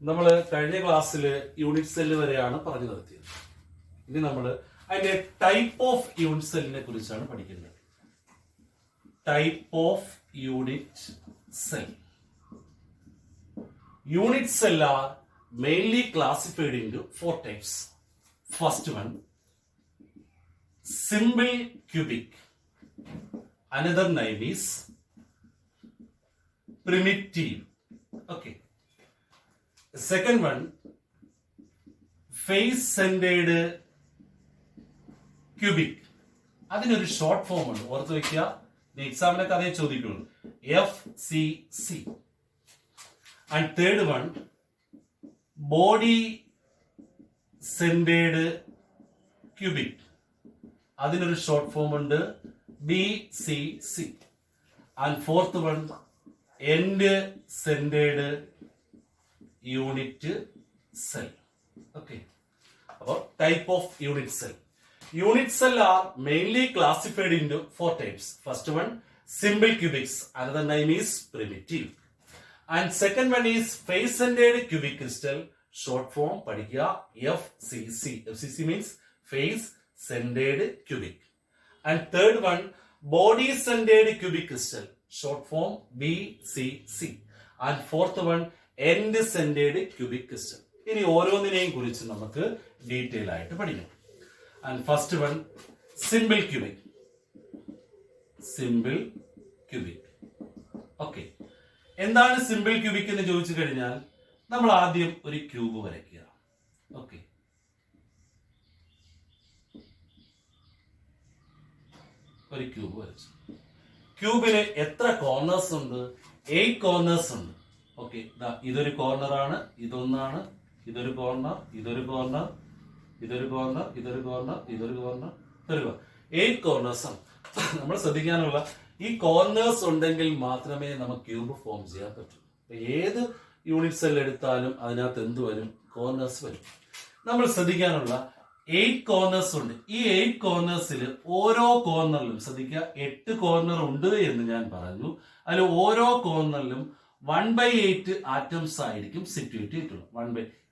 നമ്മൾ കഴിഞ്ഞ ക്ലാസ്സിൽ യൂണിറ്റ് സെല്ല് വരെയാണ് പറഞ്ഞു നിർത്തിയത്. ഇനി നമ്മൾ അതിന്റെ ടൈപ്പ് ഓഫ് യൂണിറ്റ് സെല്ലിനെ കുറിച്ചാണ് പഠിക്കുന്നത്. Type of unit cell. Unit cell are mainly classified into 4 types. First one, simple cubic. Another name is primitive. Okay. The second one, face-centered cubic. അതിനൊരു ഷോർട്ട് ഫോം ഉണ്ട്, ഓർത്ത് വെക്കുക. എക്സാമിനൊക്കെ അതേ ചോദിക്കുള്ളൂ. FCC. And third one, body centered cubic. അതിനൊരു short form ഉണ്ട്, BCC. And fourth one, end centered unit cell. Okay. അപ്പോൾ type of unit cell. Unit cell are mainly classified into 4 types. First one, simple cubics. Another name is primitive. And second one is face-centered cubic crystal. Short form പഠിക്കുക, FCC. FCC means face-centered cubic. And third one, body-centered cubic crystal. Short form BCC. And fourth one, end-centered cubic crystal. ഇനി ഓരോന്നിനെയും കുറിച്ച് നമുക്ക് detail ആയിട്ട് പഠിക്കാം. And first one, simple cubic. Simple cubic. Okay. എന്താണ് simple cubic എന്ന് ചോദിച്ചു കഴിഞ്ഞാൽ നമ്മൾ ആദ്യം ഒരു ക്യൂബ് വരയ്ക്കുക. ഓക്കെ, ഒരു ക്യൂബ് വരച്ചു. ക്യൂബിന് എത്ര കോർണേഴ്സ് ഉണ്ട്? 8 കോർണേഴ്സ് ഉണ്ട്. ഓക്കെ, ഇതൊരു കോർണർ ആണ്, ഇതൊന്നാണ്, ഇതൊരു കോർണർ, ഇതൊരു കോർണർ, ഇതൊരു കോർണർ, ഇതൊരു കോർണർ, ഇതൊരു കോർണർ, ഇതൊരു കോർണർ. 8 കോർണേഴ്സ് ആണ്. നമ്മൾ ശ്രദ്ധിക്കാനുള്ള ഈ കോർണേഴ്സ് ഉണ്ടെങ്കിൽ മാത്രമേ നമുക്ക് ക്യൂബ് ഫോം ചെയ്യാൻ പറ്റൂ. ഏത് യൂണിറ്റ് സെൽ എടുത്താലും അതിനകത്ത് എന്ത് വരും? കോർണേഴ്സ് വരും. നമ്മൾ ശ്രദ്ധിക്കാനുള്ള 8 കോർണേഴ്സ് ഉണ്ട്. ഈ 8 കോർണേഴ്സിൽ ഓരോ കോർണറിലും ശ്രദ്ധിക്കുക, 8 കോർണർ ഉണ്ട് എന്ന് ഞാൻ പറഞ്ഞു. അതിൽ ഓരോ കോർണറിലും 1/8 ആറ്റംസ് ആയിരിക്കും സിറ്റുവേറ്റ് ചെയ്തിട്ടുള്ളത്.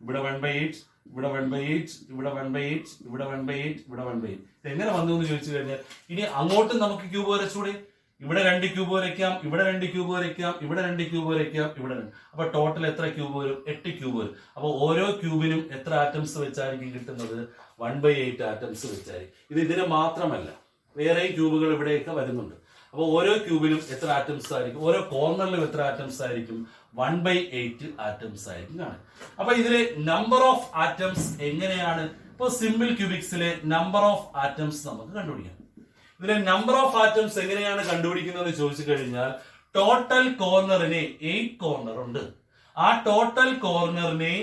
ഇവിടെ 1/8, ഇവിടെ 1/8, ഇവിടെ 1/8, ഇവിടെ 1/8, ഇവിടെ 1/8. എങ്ങനെ വന്നു എന്ന് ചോദിച്ചു കഴിഞ്ഞാൽ ഇനി അങ്ങോട്ടും നമുക്ക് ക്യൂബ് വരച്ചൂടെ? ഇവിടെ 2 ക്യൂബ് വരയ്ക്കാം, ഇവിടെ 2 ക്യൂബ് വരയ്ക്കാം, ഇവിടെ 2 ക്യൂബ് വരയ്ക്കാം, ഇവിടെ 2. അപ്പൊ ടോട്ടൽ എത്ര ക്യൂബ് വരും? 8 ക്യൂബ് വരും. അപ്പൊ ഓരോ ക്യൂബിനും എത്ര ആറ്റംസ് വെച്ചായിരിക്കും കിട്ടുന്നത്? 1/8 ആറ്റംസ് വെച്ചായിരിക്കും. ഇതിന് മാത്രമല്ല, വേറെയും ക്യൂബുകൾ ഇവിടെയൊക്കെ വരുന്നുണ്ട്. അപ്പൊ ഓരോ ക്യൂബിലും എത്ര ആറ്റംസ് ആയിരിക്കും? ഓരോ കോർണറിലും എത്ര ആറ്റംസ് ആയിരിക്കും? 1/8 ആറ്റംസ് ആയിരിക്കും കാണാൻ. അപ്പൊ ഇതിലെ നമ്പർ ഓഫ് ആറ്റംസ് എങ്ങനെയാണ്? ഇപ്പൊ സിമ്പിൾ ക്യൂബിക്സിലെ നമ്പർ ഓഫ് ആറ്റംസ് നമുക്ക് കണ്ടുപിടിക്കാം. ഇതിലെ നമ്പർ ഓഫ് ആറ്റംസ് എങ്ങനെയാണ് കണ്ടുപിടിക്കുന്നത് ചോദിച്ചു കഴിഞ്ഞാൽ, ടോട്ടൽ കോർണറിന് 8 കോർണർ ഉണ്ട്. ആ ടോട്ടൽ കോർണറിനെ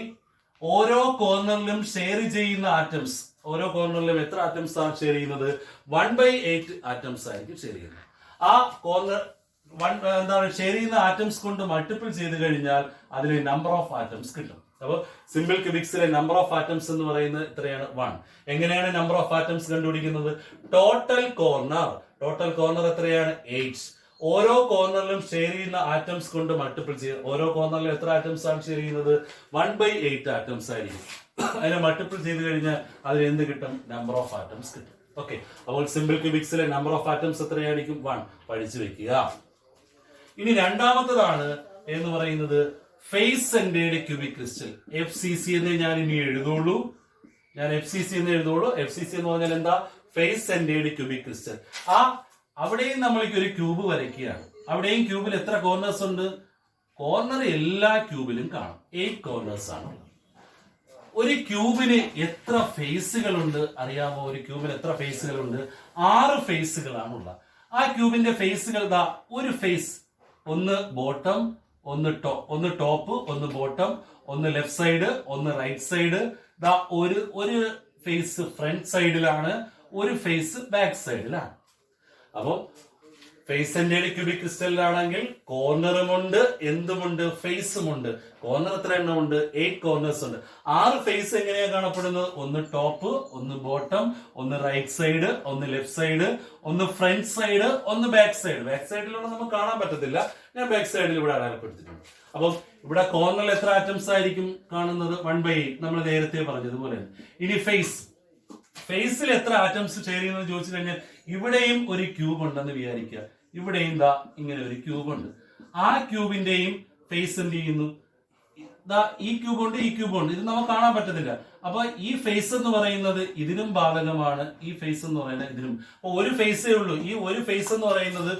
ഓരോ കോർണറിലും ഷെയർ ചെയ്യുന്ന ആറ്റംസ്, ഓരോ കോർണറിലും എത്ര ആറ്റംസ് ആണ് ഷെയർ ചെയ്യുന്നത്? 1/8 ആറ്റംസ് ആയിരിക്കും ഷെയർ ചെയ്യുന്നത്. ആ കോർണർ എന്താണ് ഷെയർ ചെയ്യുന്ന ആറ്റംസ് കൊണ്ട് മൾട്ടിപ്പിൾ ചെയ്ത് കഴിഞ്ഞാൽ അതിന് നമ്പർ ഓഫ് ആറ്റംസ് കിട്ടും. അപ്പോൾ സിമ്പിൾ ക്യൂബിക്സിലെ നമ്പർ ഓഫ് ആറ്റംസ് എന്ന് പറയുന്നത് എത്രയാണ്? 1. എങ്ങനെയാണ് നമ്പർ ഓഫ് ആറ്റംസ് കണ്ടുപിടിക്കുന്നത്? ടോട്ടൽ കോർണർ എത്രയാണ്? 8. ഓരോ കോർണറിലും ഷെയർ ചെയ്യുന്ന ആറ്റംസ് കൊണ്ട് മൾട്ടിപ്പിൾ ചെയ്ത് ഓരോ കോർണറിലും എത്ര ആറ്റംസ് ആണ് ഷെയർ ചെയ്യുന്നത്? 1/8 ആറ്റംസ് ആയിരിക്കും. അതിനെ മൾട്ടിപ്പിൾ ചെയ്ത് കഴിഞ്ഞാൽ അതിന് എന്ത് കിട്ടും? നമ്പർ ഓഫ് ആറ്റംസ് കിട്ടും. ഓക്കെ, അപ്പോൾ സിമ്പിൾ ക്യൂബിക്സിലെ നമ്പർ ഓഫ് ആറ്റംസ് എത്രയായിരിക്കും? 1. പഠിച്ചു വെക്കുക. ഇനി രണ്ടാമത്തതാണ് എന്ന് പറയുന്നത് ഫേസ്-സെന്റേർഡ് ക്യൂബിക് ക്രിസ്റ്റൽ. FCC എന്ന് ഞാൻ ഇനി എഴുതുള്ളൂ. FCC എന്ന് പറഞ്ഞാൽ എന്താ? Face-centred cubic crystal. അവിടെയും നമ്മൾക്ക് ഒരു ക്യൂബ് വരയ്ക്കുകയാണ്. അവിടെയും ക്യൂബിൽ എത്ര കോർണേഴ്സ് ഉണ്ട്? കോർണർ എല്ലാ ക്യൂബിലും കാണും. 8 കോർണേഴ്സ് ആണ്. ഒരു ക്യൂബിന് എത്ര ഫേസുകളുണ്ട് അറിയാമോ? ഒരു ക്യൂബിന് എത്ര ഫേസുകളുണ്ട്? 6 ഫേസുകളാണുള്ള. ആ ക്യൂബിന്റെ ഫേസുകൾ ഒരു ഫേസ്, ഒന്ന് ബോട്ടം, ഒന്ന് ടോപ്പ്, ഒന്ന് ബോട്ടം, ഒന്ന് ലെഫ്റ്റ് സൈഡ്, ഒന്ന് റൈറ്റ് സൈഡ്. ഒരു ഫേസ് ഫ്രണ്ട് സൈഡിലാണ്, ഒരു ഫേസ് ബാക്ക് സൈഡിലാണ്. അപ്പൊ ഫേസ് സെന്റേഡ് ക്യൂബിക് ക്രിസ്റ്റലിലാണെങ്കിൽ കോർണറുമുണ്ട്, എന്തുമുണ്ട്, ഫേസുമുണ്ട്. കോർണർ എത്ര എണ്ണം ഉണ്ട്? 8 കോർണേഴ്സ് ഉണ്ട്. 6 ഫേസ് എങ്ങനെയാ കാണപ്പെടുന്നത്? ഒന്ന് ടോപ്പ്, ഒന്ന് ബോട്ടം, ഒന്ന് റൈറ്റ് സൈഡ്, ഒന്ന് ലെഫ്റ്റ് സൈഡ്, ഒന്ന് ഫ്രണ്ട് സൈഡ്, ഒന്ന് ബാക്ക് സൈഡ്. ബാക്ക് സൈഡിലുള്ള നമുക്ക് കാണാൻ പറ്റത്തില്ല, ഞാൻ ബാക്ക് സൈഡിൽ ഇവിടെ അടയാളപ്പെടുത്തിയിട്ടുണ്ട്. അപ്പം ഇവിടെ കോർണറിൽ എത്ര ആറ്റംസ് ആയിരിക്കും കാണുന്നത്? 1/8, നമ്മൾ നേരത്തെ പറഞ്ഞതുപോലെ. ഇനി ഫേസിൽ എത്ര ആറ്റംസ് ചേരുന്നു ചോദിച്ചു കഴിഞ്ഞാൽ ഇവിടെയും ഒരു ക്യൂബ് ഉണ്ടെന്ന് വിചാരിക്കുക. ഇവിടെയും ദാ ഇങ്ങനെ ഒരു ക്യൂബ് ഉണ്ട്. ആ ക്യൂബിന്റെയും ഫേസ് എന്ത് ചെയ്യുന്നു? ദാ ഈ ക്യൂബ് ഉണ്ട്, ഈ ക്യൂബ് ഉണ്ട്. ഇത് നമുക്ക് കാണാൻ പറ്റത്തില്ല. അപ്പൊ ഈ ഫേസ് എന്ന് പറയുന്നത് ഇതിനും ബാധകമാണ്, ഈ ഫേസ് എന്ന് പറയുന്നത് ഇതിനും. അപ്പൊ ഒരു ഫേസേ ഉള്ളൂ. ഈ ഒരു ഫേസ് എന്ന് പറയുന്നത്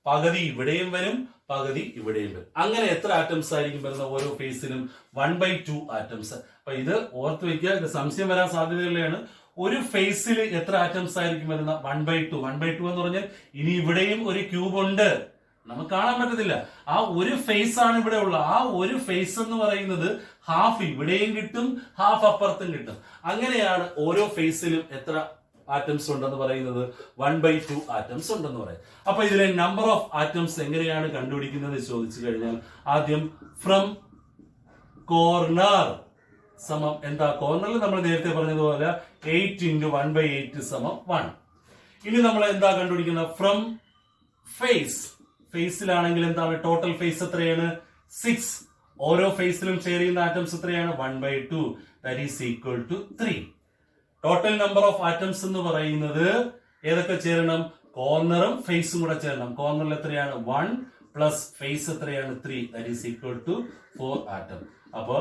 പകുതി ഇവിടെയും വരും, പകുതി ഇവിടെയും വരും. അങ്ങനെ എത്ര ആറ്റംസ് ആയിരിക്കും വരുന്ന ഓരോ ഫേസിലും? 1/2 ആറ്റംസ്. അപ്പൊ ഇത് ഓർത്ത് വെക്കുക, ഇത് സംശയം വരാൻ സാധ്യതയുള്ളതാണ്. ഒരു ഫേസിൽ എത്ര ആറ്റംസ് ആയിരിക്കും വരുന്ന? 1/2. 1/2 എന്ന് പറഞ്ഞാൽ ഇനി ഇവിടെയും ഒരു ക്യൂബ് ഉണ്ട്, നമുക്ക് കാണാൻ പറ്റത്തില്ല. ആ ഒരു ഫേസ് ആണ് ഇവിടെ ഉള്ള. ആ ഒരു ഫേസ് എന്ന് പറയുന്നത് ഹാഫ് ഇവിടെയും കിട്ടും, ഹാഫ് അപ്പുറത്തും കിട്ടും. അങ്ങനെയാണ് ഓരോ ഫേസിലും എത്ര ആറ്റംസ് ഉണ്ടെന്ന് പറയുന്നത്? 1/2 ആറ്റംസ് ഉണ്ടെന്ന് പറയും. അപ്പൊ ഇതിലെ നമ്പർ ഓഫ് ആറ്റംസ് എങ്ങനെയാണ് കണ്ടുപിടിക്കുന്നത് ചോദിച്ചു കഴിഞ്ഞാൽ ആദ്യം ഫ്രം കോർണർ സമം എന്താ? കോർണറിൽ നമ്മൾ നേരത്തെ പറഞ്ഞതുപോലെ 8 × 1/8 സമം 1. ഇനി നമ്മൾ എന്താ കണ്ടുപിടിക്കുന്നത്? From face. ഫേസിലാണെങ്കിൽ എന്താണ്? ടോട്ടൽ ഫേസ് എത്രയാണ്? 6. ഓരോ ഫേസിലും ഷെയർ ചെയ്യുന്ന ആറ്റംസ് എത്രയാണ്? 1/2. That is equal to 3. Total number of atoms എന്ന് പറയുന്നത് ഏതൊക്കെ ചേരണം? കോർണറും ഫേസും കൂടെ ചേരണം. കോർണറിൽ എത്രയാണ്? 1 പ്ലസ് ഫേസ് എത്രയാണ്? 3. That is equal to 4 atom. അപ്പൊ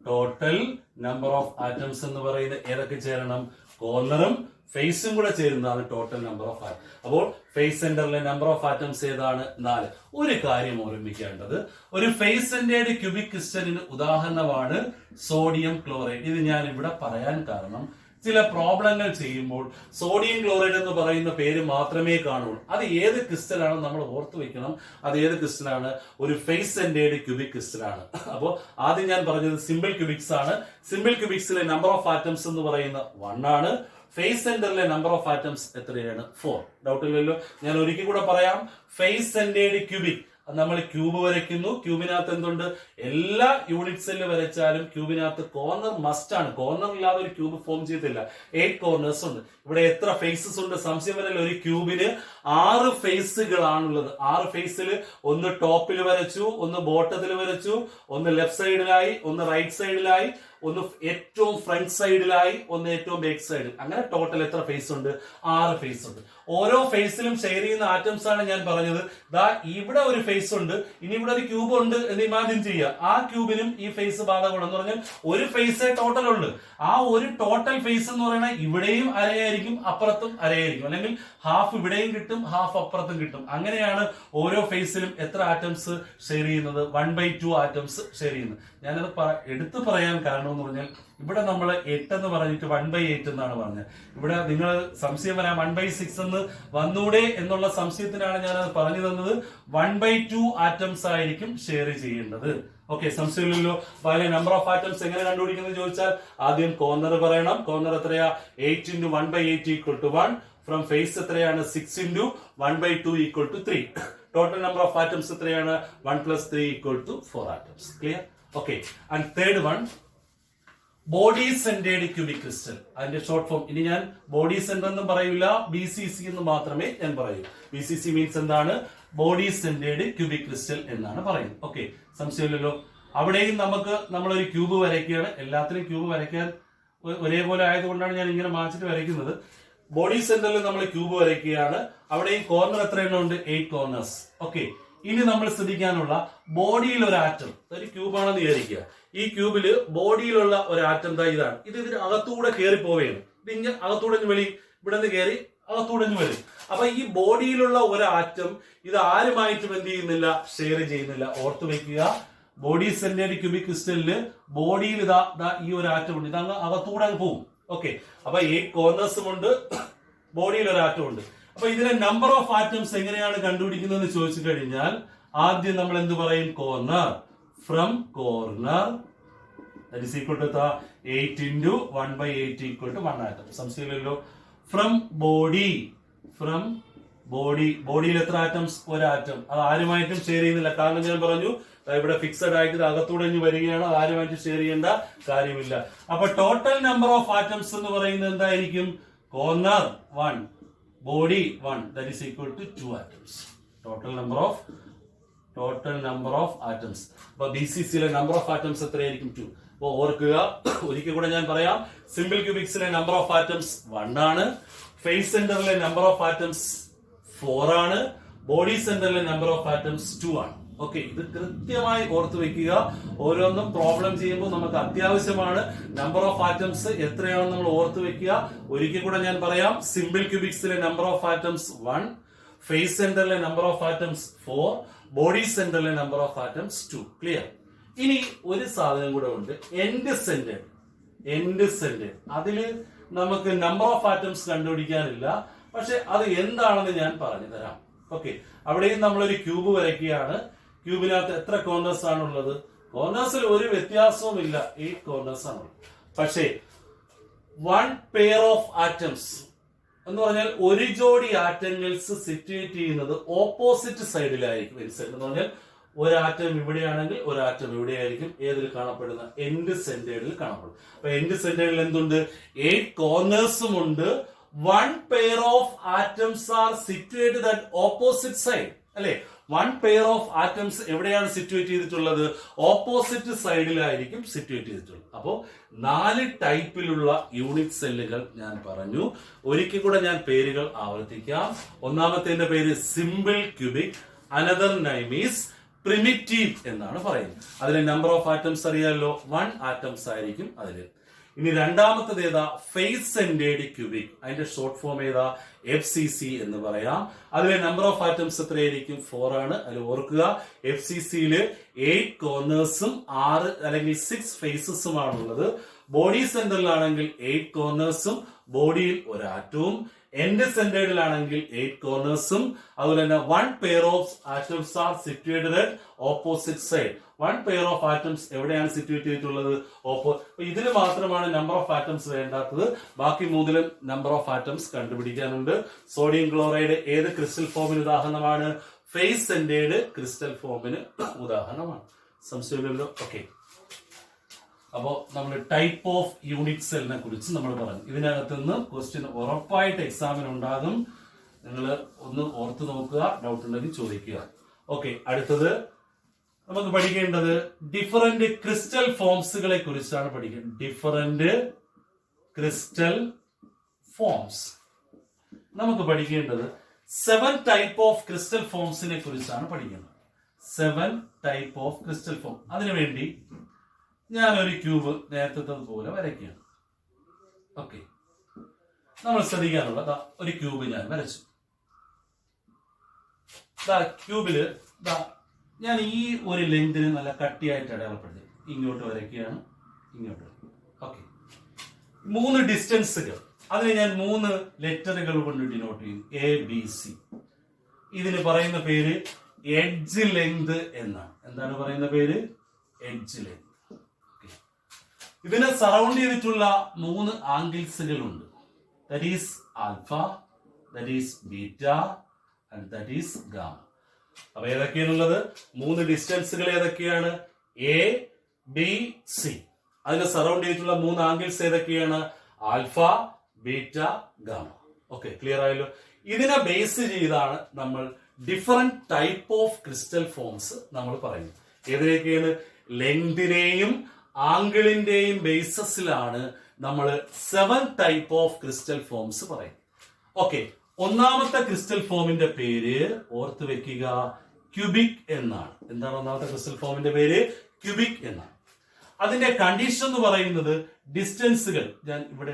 ടോട്ടൽ നമ്പർ ഓഫ് ആറ്റംസ് എന്ന് പറയുന്നത് ഏതൊക്കെ ചേരണം? കോർണറും ഫേസും കൂടെ ചേരുന്നതാണ് ടോട്ടൽ നമ്പർ ഓഫ് ആറ്റം. അപ്പോൾ ഫേസ് സെന്ററിലെ നമ്പർ ഓഫ് ആറ്റംസ് ഏതാണ്? 4. ഒരു കാര്യം ഓർമ്മിക്കേണ്ടത്, ഒരു ഫേസ് സെന്റേഡ് ക്യൂബിക് ക്രിസ്റ്റലിന് ഉദാഹരണമാണ് സോഡിയം ക്ലോറൈഡ്. ഇത് ഞാൻ ഇവിടെ പറയാൻ കാരണം ചില പ്രോബ്ലങ്ങൾ ചെയ്യുമ്പോൾ സോഡിയം ക്ലോറൈഡ് എന്ന് പറയുന്ന പേര് മാത്രമേ കാണുള്ളൂ. അത് ഏത് ക്രിസ്റ്റലാണ് നമ്മൾ ഓർത്തു വെക്കണം. അത് ഏത് ക്രിസ്റ്റലാണ്? ഒരു ഫേസ് സെന്റേഡ് ക്യൂബിക് ക്രിസ്റ്റലാണ്. അപ്പോൾ ആദ്യം ഞാൻ പറഞ്ഞത് സിമ്പിൾ ക്യൂബിക്സ് ആണ്. സിമ്പിൾ ക്യൂബിക്സിലെ നമ്പർ ഓഫ് ആറ്റംസ് എന്ന് പറയുന്ന 1 ആണ്. ഫേസ് സെന്ററിലെ നമ്പർ ഓഫ് ആറ്റംസ് എത്രയാണ്? 4. ഡൗട്ട് ഇല്ലല്ലോ. ഞാൻ ഒരിക്കൽ കൂടെ പറയാം. ഫേസ് സെന്റേഡ് ക്യൂബിക്, നമ്മൾ ക്യൂബ് വരയ്ക്കുന്നു. ക്യൂബിനകത്ത് എന്തുണ്ട്? എല്ലാ യൂണിറ്റ് സെല്ല് വരച്ചാലും ക്യൂബിനകത്ത് കോർണർ മസ്റ്റ് ആണ്. കോർണർ ഇല്ലാതെ ഒരു ക്യൂബ് ഫോം ചെയ്തില്ല. 8 കോർണേഴ്സ് ഉണ്ട്. ഇവിടെ എത്ര ഫേസസ് ഉണ്ട്? സംശയം വരല്ല. ഒരു ക്യൂബിന് 6 ഫേസുകളാണുള്ളത്. 6 ഫേസിൽ ഒന്ന് ടോപ്പിൽ വരച്ചു, ഒന്ന് ബോട്ടത്തിൽ വരച്ചു, ഒന്ന് ലെഫ്റ്റ് സൈഡിലായി, ഒന്ന് റൈറ്റ് സൈഡിലായി, ഒന്ന് ഏറ്റവും ഫ്രണ്ട് സൈഡിലായി, ഒന്ന് ഏറ്റവും ബാക്ക് സൈഡിൽ. അങ്ങനെ ടോട്ടൽ എത്ര ഫേസ് ഉണ്ട്? 6 ഫേസ് ഉണ്ട്. ഓരോ ഫേസിലും ഷെയർ ചെയ്യുന്ന ആറ്റംസ് ആണ് ഞാൻ പറഞ്ഞത്. ദാ ഇവിടെ ഒരു ഫേസ് ഉണ്ട്, ഇനി ഇവിടെ ഒരു ക്യൂബ് ഉണ്ട് എന്ന് ഇമാജിൻ ചെയ്യുക. ആ ക്യൂബിനും ഈ ഫേസ് ബാധകമാണ്. എന്ന് പറഞ്ഞാൽ ഒരു ഫേസേ ടോട്ടൽ ഉള്ളു. ആ ഒരു ടോട്ടൽ ഫേസ് എന്ന് പറയുന്നത് ഇവിടെയും അരയായിരിക്കും, അപ്പുറത്തും അരയായിരിക്കും. അല്ലെങ്കിൽ ഹാഫ് ഇവിടെയും കിട്ടും, ഹാഫ് അപ്പുറത്തും കിട്ടും. അങ്ങനെയാണ് ഓരോ ഫേസിലും എത്ര ആറ്റംസ് ഷെയർ ചെയ്യുന്നത്? 1/2 ആറ്റംസ് ഷെയർ ചെയ്യുന്നത്. ഞാനത് എടുത്തു പറയാൻ കാരണം എന്ന് പറഞ്ഞാൽ ഇവിടെ നമ്മൾ 8 എന്ന് പറഞ്ഞിട്ട് 1/8 എന്നാണ് പറഞ്ഞത്. ഇവിടെ നിങ്ങൾ സംശയം വരാം, 1/6 എന്ന് വന്നൂടെ എന്നുള്ള സംശയത്തിനാണ് ഞാൻ അത് പറഞ്ഞു തന്നത്. 1/2 ആറ്റംസ് ആയിരിക്കും ഷെയർ ചെയ്യേണ്ടത്. ഓക്കെ, സംശയമില്ലല്ലോ. അതിലെ നമ്പർ ഓഫ് ആറ്റംസ് എങ്ങനെ കണ്ടുപിടിക്കുന്നത് ചോദിച്ചാൽ ആദ്യം കോർണർ പറയണം. കോർണർ എത്രയാ? 8 × 1/8 = 1. ഫ്രം ഫേസ് എത്രയാണ്? 6 × 1/2 = 3. ടോട്ടൽ നമ്പർ ഓഫ് ആറ്റംസ് എത്രയാണ്? 1 + 3 = 4 atoms. Clear? Okay. And third one, body centred cubic crystal. അതിന്റെ ഷോർട്ട് ഫോം ഇനി ഞാൻ ബോഡി സെന്റർ എന്നും പറയൂല, BCC എന്ന് മാത്രമേ ഞാൻ പറയൂ. BCC മീൻസ് എന്താണ്? ബോഡി സെന്റേഡ് ക്യൂബിക് ക്രിസ്റ്റൽ എന്നാണ് പറയുന്നത്. ഓക്കെ, സംശയമില്ലല്ലോ. അവിടെയും നമ്മളൊരു ക്യൂബ് വരയ്ക്കുകയാണ്. എല്ലാത്തിലും ക്യൂബ് വരയ്ക്കാൻ ഒരേപോലെ ആയതുകൊണ്ടാണ് ഞാൻ ഇങ്ങനെ മാച്ചിട്ട് വരയ്ക്കുന്നത്. ബോഡി സെന്ററിൽ നമ്മൾ ക്യൂബ് വരയ്ക്കുകയാണ്. അവിടെയും കോർണർ എത്ര എണ്ണം ഉണ്ട്? 8 കോർണേഴ്സ്. ഓക്കെ, ഇനി നമ്മൾ ശ്രദ്ധിക്കാനുള്ള ബോഡിയിൽ ഒരു ആറ്റം, ഒരു ക്യൂബാണെന്ന് വിചാരിക്കുക. ഈ ക്യൂബില് ബോഡിയിലുള്ള ഒരു ആറ്റം ഇതാണ്. ഇതിന് അകത്തൂടെ കയറി പോവുകയാണ്. ഇതിങ്ങനെ അകത്തൂടെ വെളി, ഇവിടെ നിന്ന് കയറി അകത്തൂടെ വരും. അപ്പൊ ഈ ബോഡിയിലുള്ള ഒരു ആറ്റം ഇത് ആരുമായിട്ടും എന്ത് ചെയ്യുന്നില്ല? ഷെയർ ചെയ്യുന്നില്ല. ഓർത്ത് വെക്കുക, ബോഡി സെന്റേഡ് ക്യൂബിക് ക്രിസ്റ്റലില് ബോഡിയിൽ ഈ ഒരു ആറ്റം ഉണ്ട്. ഇതങ്ങ് അകത്തൂടെ അങ്ങ് പോകും. ഓക്കെ, അപ്പൊ 8 കോർണേഴ്സും ഉണ്ട്, ബോഡിയിൽ ഒരു ആറ്റം ഉണ്ട്. അപ്പൊ ഇതിന്റെ നമ്പർ ഓഫ് ആറ്റംസ് എങ്ങനെയാണ് കണ്ടുപിടിക്കുന്നത് ചോദിച്ചു കഴിഞ്ഞാൽ ആദ്യം നമ്മൾ എന്ത് പറയും? Corner. From corner that is equal to 8 × 1/8 = 1 atom. സംശയമില്ലല്ലോ. ഫ്രം ബോഡിയിൽ എത്ര ആറ്റംസ്? ഒരു ആറ്റം. അത് ആരുമായിട്ടും ഷെയർ ചെയ്യുന്നില്ല. കാരണം ഞാൻ പറഞ്ഞു ഇവിടെ ഫിക്സഡ് ആയിട്ട് ഇത് അകത്തൂടെ ഇനി വരികയാണ്, അത് ആരുമായിട്ട് ഷെയർ ചെയ്യേണ്ട കാര്യമില്ല. അപ്പൊ ടോട്ടൽ നമ്പർ ഓഫ് ആറ്റംസ് എന്ന് പറയുന്നത് എന്തായിരിക്കും? Corner 1 body 1 that is equal to 2 atoms. Total number of atoms. അപ്പൊ BCCയിലെ നമ്പർ ഓഫ് ആറ്റംസ് എത്രയായിരിക്കും? 2. അപ്പൊ ഓർക്കുക, ഒരിക്കൽ കൂടെ ഞാൻ പറയാം. സിമ്പിൾ ക്യൂബിക്സിലെ നമ്പർ ഓഫ് ആറ്റംസ് 1 ആണ്. ഫേസ് സെന്ററിലെ നമ്പർ ഓഫ് ആറ്റംസ് 4 ആണ്. ബോഡി സെന്ററിലെ നമ്പർ ഓഫ് ആറ്റംസ് 2 ആണ്. ഓക്കെ, ഇത് കൃത്യമായി ഓർത്ത് വെക്കുക. ഓരോന്നും പ്രോബ്ലം ചെയ്യുമ്പോൾ നമുക്ക് അത്യാവശ്യമാണ് നമ്പർ ഓഫ് ആറ്റംസ് എത്രയാണെന്ന് നമ്മൾ ഓർത്ത് വെക്കുക. ഒരിക്കൽ കൂടെ ഞാൻ പറയാം. സിമ്പിൾ ക്യൂബിക്സിലെ നമ്പർ ഓഫ് ആറ്റംസ് 1, ഫേസ് സെന്ററിലെ നമ്പർ ഓഫ് ആറ്റംസ് 4, ബോഡി സെന്ററിലെ നമ്പർ ഓഫ് ആറ്റംസ് 2. ക്ലിയർ? ഇനി ഒരു സാധനം കൂടെ ഉണ്ട്, എൻഡ് സെന്റർ. അതില് നമുക്ക് നമ്പർ ഓഫ് ആറ്റംസ് കണ്ടുപിടിക്കാനില്ല. പക്ഷെ അത് എന്താണെന്ന് ഞാൻ പറഞ്ഞു തരാം. ഓക്കെ, അവിടെയും നമ്മളൊരു ക്യൂബ് വരയ്ക്കുകയാണ്. ക്യൂബിനകത്ത് എത്ര കോർണേഴ്സ് ആണുള്ളത്? കോർണേഴ്സിൽ ഒരു വ്യത്യാസവും ഇല്ല, 8 കോർണേഴ്സ് ആണുള്ളത്. പക്ഷേ 1 പെയർ ഓഫ് ആറ്റംസ് എന്ന് പറഞ്ഞാൽ ഒരു ജോഡി ആറ്റങ്ങൾസ് സിറ്റുവേറ്റ് ചെയ്യുന്നത് ഓപ്പോസിറ്റ് സൈഡിലായിരിക്കും. എന്ന് പറഞ്ഞാൽ ഒരു ആറ്റം ഇവിടെയാണെങ്കിൽ ഒരു ആറ്റം ഇവിടെയായിരിക്കും. ഏതിൽ കാണപ്പെടുന്ന? എൻഡ് സെന്റേഡിൽ കാണപ്പെടും. അപ്പൊ എൻഡ് സെന്റേഡിൽ എന്തുണ്ട്? 8 കോർണേഴ്സും ഉണ്ട്. 1 pair of atoms are situated at opposite side. അല്ലെ, 1 പെയർ ഓഫ് ആറ്റംസ് എവിടെയാണ് സിറ്റുവേറ്റ് ചെയ്തിട്ടുള്ളത്? ഓപ്പോസിറ്റ് സൈഡിലായിരിക്കും സിറ്റുവേറ്റ് ചെയ്തിട്ടുള്ളത്. അപ്പോ 4 ടൈപ്പിലുള്ള യൂണിറ്റ് സെല്ലുകൾ ഞാൻ പറഞ്ഞു. ഒരിക്കൽ കൂടെ ഞാൻ പേരുകൾ ആവർത്തിക്കാം. ഒന്നാമത്തെ പേര് simple cubic, another name is primitive എന്നാണ് പറയുന്നത്. അതിലെ നമ്പർ ഓഫ് ആറ്റംസ് അറിയാമല്ലോ, 1 ആറ്റംസ് ആയിരിക്കും അതില്. ഇനി രണ്ടാമത്തത് ഏതാ? Face centred cubic. അതിന്റെ ഷോർട്ട് ഫോം ഏതാ? FCC എന്ന് പറയാം. അതിലെ നമ്പർ ഓഫ് ആറ്റംസ് എത്രയായിരിക്കും? 4 ആണ്. അതിൽ ഓർക്കുക, FCCയില് 8 കോർണേഴ്സും 6 അല്ലെങ്കിൽ 6 ഫേസസും ആണുള്ളത്. ബോഡി സെന്ററിലാണെങ്കിൽ 8 കോർണേഴ്സും ബോഡിയിൽ ഒരു ആറ്റവും. എൻഡ് സെന്റേഡിലാണെങ്കിൽ 8 കോർണേഴ്സും അതുപോലെ തന്നെ 1 pair of atoms are situated at opposite side. 1 pair of atoms എവിടെയാണ് സിറ്റുവേറ്റ് ചെയ്തിട്ടുള്ളത്? ഇതിൽ മാത്രമാണ് നമ്പർ ഓഫ് ആറ്റംസ് വേണ്ടാത്തത്. ബാക്കി 3ലും നമ്പർ ഓഫ് ആറ്റംസ് കണ്ടുപിടിക്കാനുണ്ട്. സോഡിയം ക്ലോറൈഡ് ഏത് ക്രിസ്റ്റൽ ഫോമിന് ഉദാഹരണമാണ്? ഫേസ് സെന്റേഡ് ക്രിസ്റ്റൽ ഫോമിന് ഉദാഹരണമാണ്. സംശയമില്ലല്ലോ? ഓക്കെ, അപ്പോ നമ്മൾ ടൈപ്പ് ഓഫ് യൂണിറ്റ് സെല്ലിനെ കുറിച്ച് നമ്മൾ പറഞ്ഞു. ഇതിനകത്ത് നിന്ന് ക്വസ്റ്റ്യൻ ഉറപ്പായിട്ട് എക്സാമിന് ഉണ്ടാകും. നിങ്ങൾ ഒന്ന് ഓർത്ത് നോക്കുക, ഡൗട്ട് ഉണ്ടെങ്കിൽ ചോദിക്കുക. ഓക്കെ, അടുത്തത് നമുക്ക് പഠിക്കേണ്ടത് ഡിഫറന്റ് ക്രിസ്റ്റൽ ഫോംസുകളെ കുറിച്ചാണ് പഠിക്കുന്നത്. Different crystal forms. നമുക്ക് പഠിക്കേണ്ടത് 7 ടൈപ്പ് ഓഫ് ക്രിസ്റ്റൽ ഫോംസിനെ കുറിച്ചാണ് പഠിക്കുന്നത്. 7 ടൈപ്പ് ഓഫ് ക്രിസ്റ്റൽ ഫോം. അതിനുവേണ്ടി ഞാനൊരു ക്യൂബ് നേരത്തെ പോലെ വരയ്ക്കുകയാണ്. ഓക്കെ, നമ്മൾ ശ്രദ്ധിക്കാനുള്ള ഒരു ക്യൂബ് ഞാൻ വരച്ചു. ക്യൂബില് ഞാൻ ഈ ഒരു ലെങ്തിന് നല്ല കട്ടിയായിട്ട് അടയാളപ്പെടുത്തി ഇങ്ങോട്ട് വരയ്ക്കുകയാണ്, ഇങ്ങോട്ട്. ഓക്കെ, 3 ഡിസ്റ്റൻസുകൾ. അതിനെ ഞാൻ 3 ലെറ്ററുകൾ കൊണ്ട് ഡിനോട്ട് ചെയ്യും. ABC. ഇതിന് പറയുന്ന പേര് എഡ്ജ് ലെങ്ത് എന്നാണ്. എന്താണ് പറയുന്ന പേര്? Edge length. ഇതിനെ സറൗണ്ട് ചെയ്തിട്ടുള്ള 3 ആംഗിൾസുകളുണ്ട്. That is alpha, that is beta and that is gamma. അപ്പൊ ഏതൊക്കെയാണുള്ളത്? 3 ഡിസ്റ്റൻസുകൾ ഏതൊക്കെയാണ്? ABC. അതിനെ സറൗണ്ട് ചെയ്തിട്ടുള്ള 3 ആംഗിൾസ് ഏതൊക്കെയാണ്? Alpha, beta, gamma. Okay, clear ആയല്ലോ? ഇതിനെ ബേസ് ചെയ്താണ് നമ്മൾ different type of crystal forms നമ്മൾ പറയുന്നത്. ഏതിനൊക്കെയാണ്? ലെങ്തിനെയും ആംഗിളിന്റെയും ബേസിസിലാണ് നമ്മൾ 7 ടൈപ്പ് ഓഫ് ക്രിസ്റ്റൽ ഫോംസ് പറയും. ഓക്കെ, ഒന്നാമത്തെ ക്രിസ്റ്റൽ ഫോമിന്റെ പേര് ഓർത്ത് വെക്കുക, ക്യൂബിക് എന്നാണ്. എന്താണ് ഒന്നാമത്തെ ക്രിസ്റ്റൽ ഫോമിന്റെ പേര്? ക്യൂബിക് എന്നാണ്. അതിന്റെ കണ്ടീഷൻ എന്ന് പറയുന്നത് ഡിസ്റ്റൻസുകൾ. ഞാൻ ഇവിടെ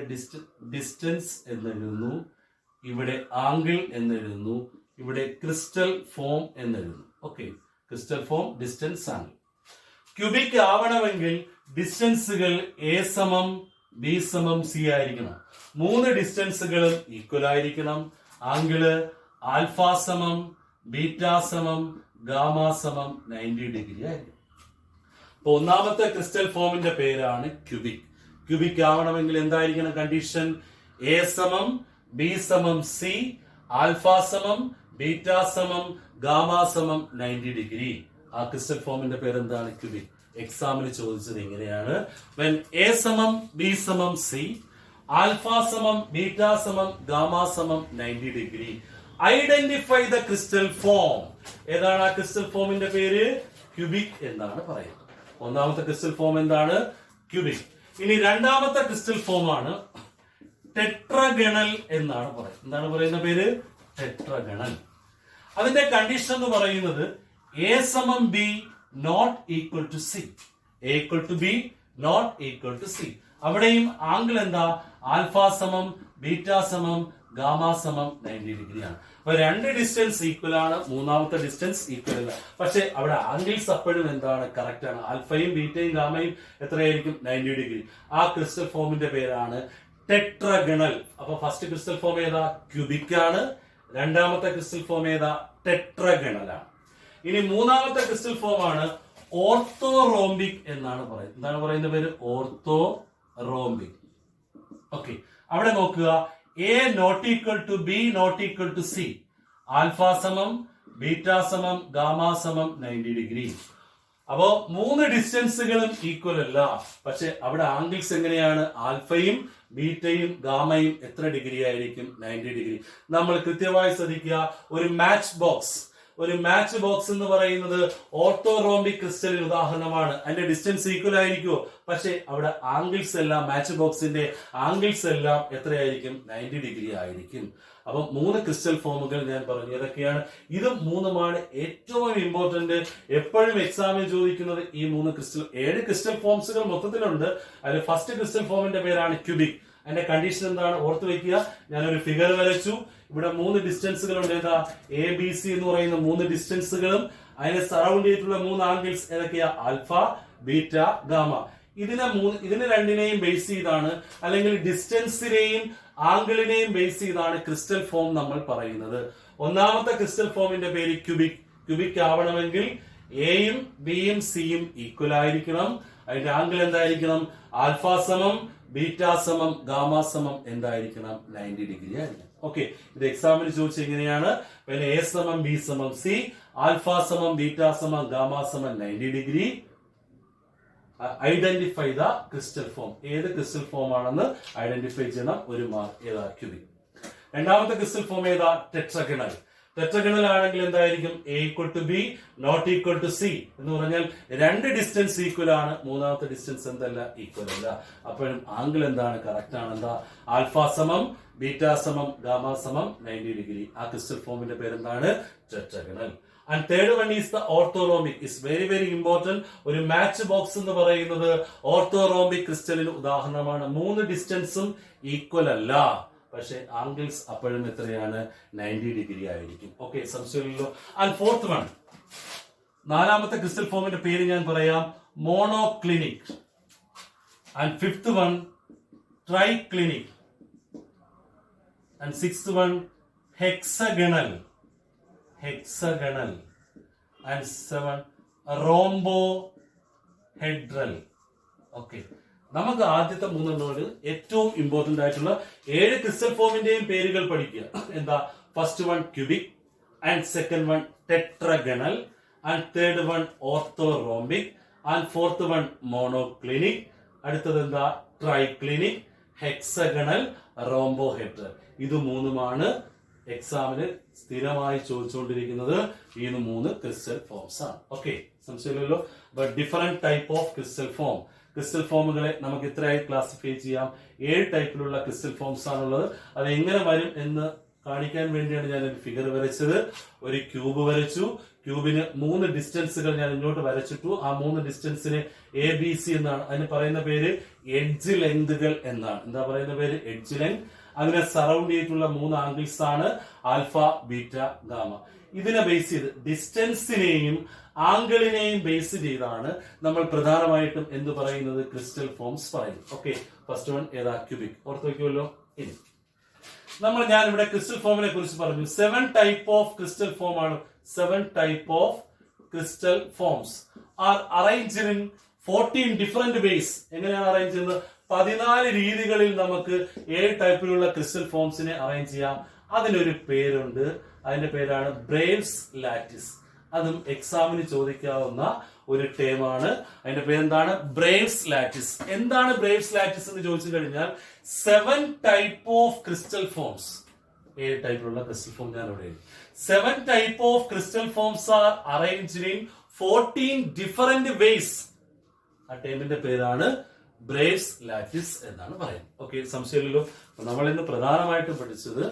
ഡിസ്റ്റൻസ് എന്നെഴുതുന്നു, ഇവിടെ ആംഗിൾ എന്നെഴുതുന്നു, ഇവിടെ ക്രിസ്റ്റൽ ഫോം എന്നെഴുതുന്നു. Okay, crystal form, distance, angle. Cubic ആവണമെങ്കിൽ ഡിസ്റ്റൻസുകൾ A സമം B സമം C ആയിരിക്കണം. 3 ഡിസ്റ്റൻസുകളും ഈക്വൽ ആയിരിക്കണം. ആംഗിള് ആൽഫ സമം ബീറ്റ സമം ഗാമ സമം 90 ഡിഗ്രി ആയിരിക്കും. അപ്പൊ ഒന്നാമത്തെ ക്രിസ്റ്റൽ ഫോമിന്റെ പേരാണ് ക്യൂബിക്. ക്യൂബിക് ആവണമെങ്കിൽ എന്തായിരിക്കണം കണ്ടീഷൻ? A സമം B സമം C, ആൽഫ സമം ബീറ്റ സമം ഗാമ സമം 90 ഡിഗ്രി. ആ ക്രിസ്റ്റൽ ഫോമിന്റെ പേര് എന്താണ്? ക്യൂബിക്. എക്സാമിന് ചോദിച്ചത് ഇങ്ങനെയാണ്. when a സമം b സമം c, ആൽഫ സമം ബീറ്റ സമം ഗാമ സമം 90 degree, identify the crystal form. ഏതാണ് ആ ക്രിസ്റ്റൽ ഫോമിന്റെ പേര്? ക്യൂബിക് എന്നാണ് പറയുന്നത്. ഒന്നാമത്തെ ക്രിസ്റ്റൽ ഫോം എന്താണ്? ക്യൂബിക്. ഇനി രണ്ടാമത്തെ ക്രിസ്റ്റൽ ഫോം ആണ് ടെട്രഗണൽ എന്നാണ് പറയുന്നത്. എന്താണ് പറയുന്ന പേര്? ടെട്രഗണൽ. അതിന്റെ കണ്ടീഷൻ എന്ന് പറയുന്നത് എ സമം B not equal to C, A equal to B not equal to C. അവിടെയും ആംഗിൾ എന്താ? ആൽഫ സമം ബീറ്റ സമം ഗാമ സമം 90 ഡിഗ്രി ആണ്. അപ്പൊ രണ്ട് ഡിസ്റ്റൻസ് ഈക്വൽ ആണ്, മൂന്നാമത്തെ ഡിസ്റ്റൻസ് ഈക്വൽ അല്ല. പക്ഷെ അവിടെ ആംഗിൾസ് അപ്പോഴും എന്താണ്? കറക്റ്റ് ആണ്. ആൽഫയും ബീറ്റയും ഗാമയും എത്രയായിരിക്കും? 90 ഡിഗ്രി. ആ ക്രിസ്റ്റൽ ഫോമിന്റെ പേരാണ് ടെട്രഗണൽ. അപ്പൊ ഫസ്റ്റ് ക്രിസ്റ്റൽ ഫോം ഏതാ? ക്യൂബിക് ആണ്. രണ്ടാമത്തെ ക്രിസ്റ്റൽ ഫോം ഏതാ? ടെട്രഗണൽ ആണ്. ഇനി മൂന്നാമത്തെ ക്രിസ്റ്റൽ ഫോം ആണ് ഓർത്തോറോംബിക് എന്നാണ് പറയുന്നത്. എന്താണ് പറയുന്ന പേര്? ഓർത്തോറോംബിക്. ഓക്കെ, അവിടെ നോക്കുക. A not equal to B not equal to C, alpha സമം ബീറ്റ സമം ഗാമ സമം 90 ഡിഗ്രി. അപ്പോ മൂന്ന് ഡിസ്റ്റൻസുകളും ഈക്വൽ അല്ല, പക്ഷെ അവിടെ ആംഗിൾസ് എങ്ങനെയാണ്? ആൽഫയും ബീറ്റയും ഗാമയും എത്ര ഡിഗ്രി ആയിരിക്കും? 90 ഡിഗ്രി. നമ്മൾ കൃത്യമായി ശ്രദ്ധിക്കുക. ഒരു മാച്ച് ബോക്സ് എന്ന് പറയുന്നത് ഓർത്തോറോംബിക് ക്രിസ്റ്റലിന് ഉദാഹരണമാണ്. അതിന്റെ ഡിസ്റ്റൻസ് ഈക്വൽ ആയിരിക്കുമോ? പക്ഷെ അവിടെ ആംഗിൾസ് എല്ലാം, മാച്ച് ബോക്സിന്റെ ആംഗിൾസ് എല്ലാം എത്രയായിരിക്കും? 90 ഡിഗ്രി ആയിരിക്കും. അപ്പം മൂന്ന് ക്രിസ്റ്റൽ ഫോമുകൾ ഞാൻ പറഞ്ഞു. ഏതൊക്കെയാണ്? ഇത് മൂന്നുമാണ് ഏറ്റവും ഇമ്പോർട്ടന്റ്. എപ്പോഴും എക്സാമിൽ ചോദിക്കുന്നത് ഈ മൂന്ന് ക്രിസ്റ്റൽ. 7 ക്രിസ്റ്റൽ ഫോംസുകൾ മൊത്തത്തിലുണ്ട്. അതിൽ ഫസ്റ്റ് ക്രിസ്റ്റൽ ഫോമിന്റെ പേരാണ് ക്യൂബിക്. അതിന്റെ കണ്ടീഷൻ എന്താണ്? ഓർത്ത് വെക്കുക. ഞാനൊരു ഫിഗർ വരച്ചു. ഇവിടെ മൂന്ന് ഡിസ്റ്റൻസുകൾ ഉണ്ട്. ഏതാ? എ ബി സി എന്ന് പറയുന്ന മൂന്ന് ഡിസ്റ്റൻസുകളും അതിനെ സറൗണ്ട് ചെയ്തിട്ടുള്ള മൂന്ന് ആംഗിൾസ് ഏതൊക്കെയാ? Alpha beta gamma. ഇതിനെ രണ്ടിനെയും ബേസ് ചെയ്താണ്, അല്ലെങ്കിൽ ഡിസ്റ്റൻസിനെയും ആംഗിളിനെയും ബേസ് ചെയ്താണ് ക്രിസ്റ്റൽ ഫോം നമ്മൾ പറയുന്നത്. ഒന്നാമത്തെ ക്രിസ്റ്റൽ ഫോമിന്റെ പേര് ക്യൂബിക്. ക്യൂബിക് ആവണമെങ്കിൽ എയും ബിയും സിയും ഈക്വൽ ആയിരിക്കണം. അതിന്റെ ആംഗിൾ എന്തായിരിക്കണം? ആൽഫ സമം ബീറ്റ സമം ഗാമ സമം എന്തായിരിക്കണം? 90 ഡിഗ്രി ആയിരിക്കണം. ഓക്കെ, ഇത് എക്സാമിന് ചോദിച്ചത് എങ്ങനെയാണ്? പിന്നെ എ സമം ബി സമം സി, ആൽഫ സമം ബീറ്റ സമം ഗാമ സമം 90 degree. Identify the crystal form. ഏത് ക്രിസ്റ്റൽ ഫോം ആണെന്ന് ഐഡന്റിഫൈ ചെയ്യണം. ഒരു മാർക്ക്. ഏതാ? ക്യൂബിക്. രണ്ടാമത്തെ ക്രിസ്റ്റൽ ഫോം ഏതാ? ടെട്രഗണൽ. ടെട്രഗണൽ ആണെങ്കിൽ എന്തായിരിക്കും? A equal to B not equal to C എന്ന് പറഞ്ഞാൽ രണ്ട് ഡിസ്റ്റൻസ് ഈക്വൽ ആണ്, മൂന്നാമത്തെ ഡിസ്റ്റൻസ് എന്തല്ല? ഈക്വൽ അല്ല. അപ്പോഴും ആംഗിൾ എന്താണ്? കറക്റ്റ് ആണ്. എന്താ? ആൽഫ സമം ബീറ്റ സമം ഗാമ സമം 90 ഡിഗ്രി. ആ ക്രിസ്റ്റൽ ഫോമിന്റെ പേരെന്താണ്? Tetragonal. And third one is the orthorhombic. Is very very important. ഒരു മാച്ച് ബോക്സ് എന്ന് പറയുന്നത് ഓർത്തോറോംബിക് ക്രിസ്റ്റലിന് ഉദാഹരണമാണ്. മൂന്ന് ഡിസ്റ്റൻസും ഈക്വൽ അല്ല, പക്ഷെ ആംഗിൾസ് അപ്പോഴും എത്രയാണ്? 90 ഡിഗ്രി ആയിരിക്കും. ഓക്കെ, സംശയമില്ലല്ലോ. ആൻഡ് ഫോർത്ത് വൺ, നാലാമത്തെ ക്രിസ്റ്റൽ ഫോമിന്റെ പേര് ഞാൻ പറയാം. Monoclinic. And fifth one triclinic. And sixth one hexagonal. And 7 rhombohedral. Okay, നമുക്ക് ആദ്യത്തെ മൂന്നെണ്ണോട് ഏറ്റവും ഇമ്പോർട്ടന്റ് ആയിട്ടുള്ള 7 ക്രിസ്റ്റൽ ഫോമിന്റെയും പേരുകൾ പഠിക്കുക. എന്താ? First one cubic, and second one tetragonal, and third one orthorhombic, and fourth one monoclinic. അടുത്തത് എന്താ? Triclinic, hexagonal, rhombohedral. ഇത് മൂന്നുമാണ് എക്സാമിന് സ്ഥിരമായി ചോദിച്ചുകൊണ്ടിരിക്കുന്നത്. ഈ മൂന്ന് ക്രിസ്റ്റൽ ഫോംസ് ആണ്. ഓക്കെ, സംശയമില്ലല്ലോ. But different type of crystal form. Crystal ഫോമുകളെ നമുക്ക് ഇത്രയായി ക്ലാസിഫൈ ചെയ്യാം. 7 ടൈപ്പിലുള്ള ക്രിസ്റ്റൽ ഫോംസ് ആണുള്ളത്. അത് എങ്ങനെ വരും എന്ന് കാണിക്കാൻ വേണ്ടിയാണ് ഞാൻ ഒരു ഫിഗർ വരച്ചത്. ഒരു ക്യൂബ് വരച്ചു. ക്യൂബിന് 3 ഡിസ്റ്റൻസുകൾ ഞാൻ ഇങ്ങോട്ട് വരച്ചിട്ടു. ആ 3 ഡിസ്റ്റൻസിന് എ ബി സി എന്നാണ്. അതിന് പറയുന്ന പേര് എഡ്ജ് ലെങ്തുകൾ എന്നാണ്. എന്താ പറയുന്ന പേര്? Edge length. അതിനെ സറൗണ്ട് ചെയ്തിട്ടുള്ള 3 ആംഗിൾസ് ആണ് ആൽഫ ബീറ്റ ഗാമ. ഇതിനെ ബേസ് ചെയ്ത് ഡിസ്റ്റൻസിനെയും ആംഗിളിനെയും ബേസ് ചെയ്താണ് നമ്മൾ പ്രധാനമായിട്ടും എന്ത് പറയുന്നത്? ക്രിസ്റ്റൽ ഫോംസ് പറയുന്നത്. ഓക്കെ, ഫസ്റ്റ് വൺ ഏതാ? ക്യൂബിക്. ഓർത്ത് വയ്ക്കുമല്ലോ. ഇനി ഞാൻ ഇവിടെ ക്രിസ്റ്റൽ ഫോമിനെ കുറിച്ച് പറഞ്ഞു. 7 ടൈപ്പ് ഓഫ് ക്രിസ്റ്റൽ ഫോം ആണ്. 7 type of crystal forms R arranged in 14 different vase. എങ്ങനെയാണ് അറേഞ്ച് ചെയ്യുന്നത്? 14 രീതികളിൽ നമുക്ക് 7 ടൈപ്പിലുള്ള ക്രിസ്റ്റൽ ഫോംസിനെ അറേഞ്ച് ചെയ്യാം. അതിനൊരു പേരുണ്ട്. അതിന്റെ പേരാണ് ബ്രേവ്സ് ലാറ്റിസ്. അതും എക്സാമിന് ചോദിക്കാവുന്ന ഒരു ടേമാണ്. അതിന്റെ പേരെന്താണ്? ബ്രേവ്സ് ലാറ്റിസ്. എന്താണ് ബ്രേവ്സ് ലാറ്റിസ് എന്ന് ചോദിച്ചു കഴിഞ്ഞാൽ 7 type ഓഫ് ക്രിസ്റ്റൽ ഫോംസ്. 7 ടൈപ്പിലുള്ള ക്രിസ്റ്റൽ ഫോം ഞാൻ ഇവിടെ 7 type of crystal forms R arranged in 14 different vase. ആ ടേമിന്റെ പേരാണ് ബ്രേവ്സ് ലാറ്റിസ് എന്നാണ് പറയുന്നത്. ഓക്കെ, സംശയമില്ലല്ലോ. നമ്മൾ ഇന്ന് പ്രധാനമായിട്ടും പഠിച്ചത്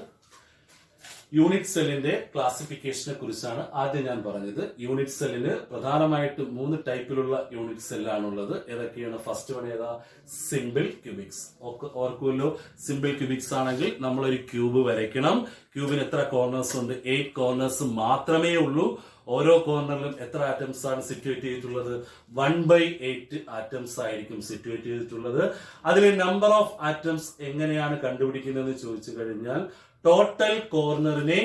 യൂണിറ്റ് സെല്ലിന്റെ ക്ലാസിഫിക്കേഷനെ കുറിച്ചാണ് ആദ്യം ഞാൻ പറഞ്ഞത്. യൂണിറ്റ് സെല്ലിന് പ്രധാനമായിട്ടും 3 ടൈപ്പിലുള്ള യൂണിറ്റ് സെല്ലാണുള്ളത്. ഏതൊക്കെയാണ്? ഫസ്റ്റ് വൺ ഏതാ? Simple cubics. ഓർക്കുമല്ലോ, സിമ്പിൾ ക്യൂബിക്സ് ആണെങ്കിൽ നമ്മൾ ഒരു ക്യൂബ് വരയ്ക്കണം. ക്യൂബിന് എത്ര കോർണേഴ്സ് ഉണ്ട്? 8 കോർണേഴ്സ് മാത്രമേ ഉള്ളൂ. ഓരോ കോർണറിലും എത്ര ആറ്റംസ് ആണ് സിറ്റുവേറ്റ് ചെയ്തിട്ടുള്ളത്? 1/8 ആറ്റംസ് ആയിരിക്കും സിറ്റുവേറ്റ് ചെയ്തിട്ടുള്ളത്. അതിലെ നമ്പർ ഓഫ് ആറ്റംസ് എങ്ങനെയാണ് കണ്ടുപിടിക്കുന്നതെന്ന് ചോദിച്ചു കഴിഞ്ഞാൽ ടോട്ടൽ കോർണറിനെ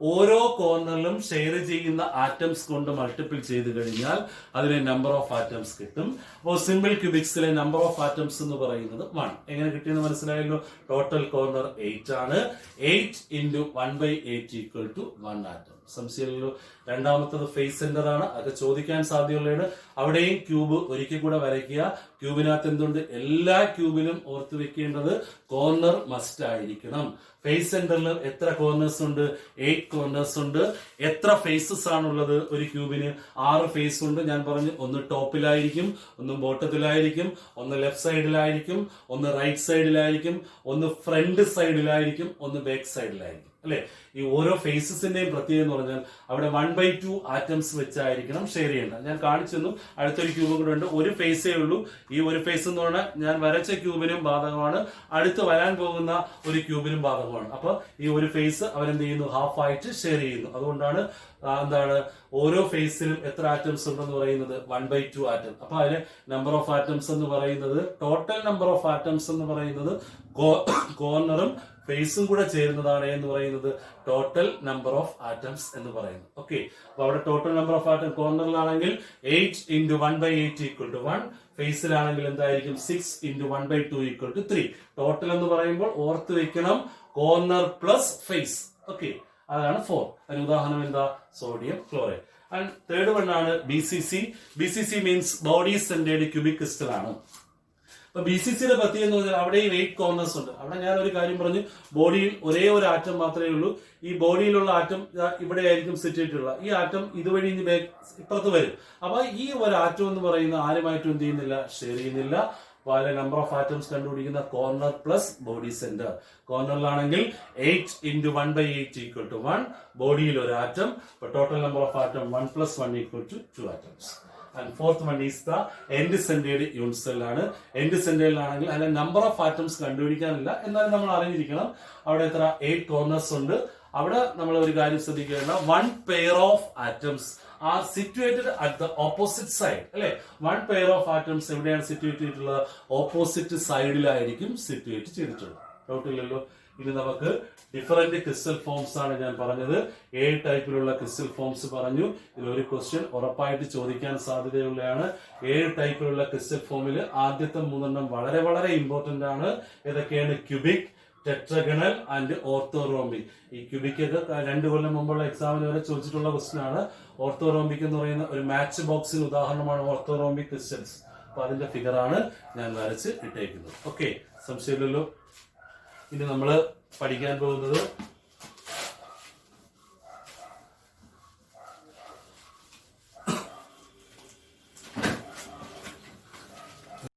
ഓരോ കോർണറിലും ഷെയർ ചെയ്യുന്ന ആറ്റംസ് കൊണ്ട് മൾട്ടിപ്പിൾ ചെയ്ത് കഴിഞ്ഞാൽ അതിന് നമ്പർ ഓഫ് ആറ്റംസ് കിട്ടും. അപ്പോൾ സിമ്പിൾ ക്യൂബിക്സിലെ നമ്പർ ഓഫ് ആറ്റംസ് എന്ന് പറയുന്നത് 1. എങ്ങനെ കിട്ടിയെന്ന് മനസ്സിലായല്ലോ. ടോട്ടൽ കോർണർ 8 ആണ്. 8 × 1/8 = 1 ആറ്റം. സംശയമില്ലല്ലോ. രണ്ടാമത്തത് ഫേസ് സെന്റർ ആണ്. അതൊക്കെ ചോദിക്കാൻ സാധ്യതയുള്ളതാണ്. അവിടെയും ക്യൂബ് ഒരിക്കൽ കൂടെ വരയ്ക്കുക. ക്യൂബിനകത്ത് എന്തുണ്ട്? എല്ലാ ക്യൂബിലും ഓർത്ത് വെക്കേണ്ടത് കോർണർ മസ്റ്റ് ആയിരിക്കണം. ഫേസ് സെന്ററിൽ എത്ര കോർണേഴ്സ് ഉണ്ട്? 8 കോർണേഴ്സ് ഉണ്ട്. എത്ര ഫേസസ് ആണുള്ളത് ഒരു ക്യൂബിന്? 6 ഫേസ് ഉണ്ട്. ഞാൻ പറഞ്ഞു, ഒന്ന് ടോപ്പിലായിരിക്കും, ഒന്ന് ബോട്ടത്തിലായിരിക്കും, ഒന്ന് ലെഫ്റ്റ് സൈഡിലായിരിക്കും, ഒന്ന് റൈറ്റ് സൈഡിലായിരിക്കും, ഒന്ന് ഫ്രണ്ട് സൈഡിലായിരിക്കും, ഒന്ന് ബാക്ക് സൈഡിലായിരിക്കും. അല്ലെ? ഈ ഓരോ ഫേസസിന്റെയും പ്രത്യേകത എന്ന് പറഞ്ഞാൽ അവിടെ 1/2 ആറ്റംസ് വെച്ചായിരിക്കണം ഷെയർ ചെയ്യേണ്ടത്. ഞാൻ കാണിച്ചെന്നു. അടുത്തൊരു ക്യൂബ് കൂടെ ഉണ്ട്. ഒരു ഫേസേ ഉള്ളൂ. ഈ ഒരു ഫേസ് എന്ന് പറഞ്ഞാൽ ഞാൻ വരച്ച ക്യൂബിനും ബാധകമാണ്, അടുത്ത് വരാൻ പോകുന്ന ഒരു ക്യൂബിനും ബാധകമാണ്. അപ്പൊ ഈ ഒരു ഫേസ് അവരെന്ത് ചെയ്യുന്നു? ഹാഫ് ആയിട്ട് ഷെയർ ചെയ്യുന്നു. അതുകൊണ്ടാണ് എന്താണ് ഓരോ ഫേസിലും എത്ര ആറ്റംസ് ഉണ്ടെന്ന് പറയുന്നത്? 1/2 ആറ്റം. അപ്പൊ അതിന് നമ്പർ ഓഫ് ആറ്റംസ് എന്ന് പറയുന്നത്, ടോട്ടൽ നമ്പർ ഓഫ് ആറ്റംസ് എന്ന് പറയുന്നത് കോർണറും ഫേസും കൂടെ ചേരുന്നതാണ് എന്ന് പറയുന്നത് ടോട്ടൽ നമ്പർ ഓഫ് ആറ്റംസ് എന്ന് പറയുന്നത്. ഓക്കെ, അപ്പൊ അവിടെ ടോട്ടൽ നമ്പർ ഓഫ് ആറ്റം കോർണറിലാണെങ്കിൽ 8 × 1/8 = 1. ഫേസിലാണെങ്കിൽ എന്തായിരിക്കും? 6 × 1/2 = 3. ടോട്ടൽ എന്ന് പറയുമ്പോൾ ഓർത്ത് വെക്കണം കോർണർ പ്ലസ് ഫേസ്. ഓക്കെ, അതാണ് 4. അതിന് ഉദാഹരണം എന്താ? Sodium chloride. And third one ആണ് BCC. BCC means body centred cubic crystal ആണ്. അപ്പൊ BCCയുടെ പ്രത്യേകത എന്ന് പറഞ്ഞാൽ അവിടെയും 8 കോർണേഴ്സ് ഉണ്ട്. അവിടെ ഞാൻ ഒരു കാര്യം പറഞ്ഞു, ബോഡിയിൽ ഒരേ ഒരു ആറ്റം മാത്രമേ ഉള്ളൂ. ഈ ബോഡിയിലുള്ള ആറ്റം ഇവിടെ ആയിരിക്കും സിറ്റുവേറ്റ് ഉള്ള. ഈ ആറ്റം ഇതുവഴി ഇപ്പുറത്ത് വരും. അപ്പൊ ഈ ഒരു ആറ്റം എന്ന് പറയുന്ന ആരുമായിട്ടും എന്ത് ചെയ്യുന്നില്ല? ഷെയർ ചെയ്യുന്നില്ല. അതിലെ നമ്പർ ഓഫ് ആറ്റംസ് കണ്ടുപിടിക്കുന്ന കോർണർ പ്ലസ് ബോഡി സെന്റർ. കോർണറിലാണെങ്കിൽ 8 × 1/8 = 1. ബോഡിയിൽ ഒരു atom. Total number of atom 1 + 1 = 2 atoms. And fourth one is the end centered unit cell ആണ്. end centered ആണെങ്കിൽ അതിന്റെ നമ്പർ ഓഫ് ആറ്റംസ് കണ്ടുപിടിക്കാനില്ല, എന്നാലും നമ്മൾ അറിഞ്ഞിരിക്കണം അവിടെ എത്ര 8 കോർണേഴ്സ് ഉണ്ട്. അവിടെ നമ്മൾ ഒരു കാര്യം ശ്രദ്ധിക്കേണ്ട, 1 pair of atoms are situated at the opposite side. അല്ലെ? 1 pair of atoms എവിടെയാണ് സിറ്റുവേറ്റ് ചെയ്തിട്ടുള്ളത്? ഓപ്പോസിറ്റ് സൈഡിലായിരിക്കും സിറ്റുവേറ്റ് ചെയ്തിട്ടുള്ളത്. ഡൗട്ടില്ലല്ലോ. ഇനി നമുക്ക് ഡിഫറെന്റ് ക്രിസ്റ്റൽ ഫോംസ് ആണ് ഞാൻ പറഞ്ഞത്. 7 ടൈപ്പിലുള്ള ക്രിസ്റ്റൽ ഫോംസ് പറഞ്ഞു. ഇതിലൊരു ക്വസ്റ്റ്യൻ ഉറപ്പായിട്ട് ചോദിക്കാൻ സാധ്യതയുള്ളതാണ്. 7 ടൈപ്പിലുള്ള ക്രിസ്റ്റൽ ഫോമിൽ ആദ്യത്തെ 3 വളരെ വളരെ ഇമ്പോർട്ടന്റ് ആണ്. ഏതൊക്കെയാണ്? Cubic, tetragonal and orthorhombic. ഈ ക്യൂബിക് ഒക്കെ 2 കൊല്ലം മുമ്പുള്ള എക്സാമിന് വരെ ചോദിച്ചിട്ടുള്ള ക്വസ്റ്റ്യൻ ആണ്. ഓർത്തോറോംബിക് എന്ന് പറയുന്ന ഒരു മാച്ച് ബോക്സിന് ഉദാഹരണമാണ് ഓർത്തോറോംബിക് ക്രിസ്റ്റൽസ്. അപ്പൊ അതിന്റെ ഫിഗർ ആണ് ഞാൻ വരച്ച് ഇട്ടേക്കുന്നത്. ഓക്കെ, സംശയമില്ലല്ലോ. ഇനി നമ്മൾ പഠിക്കാൻ പോകുന്നത്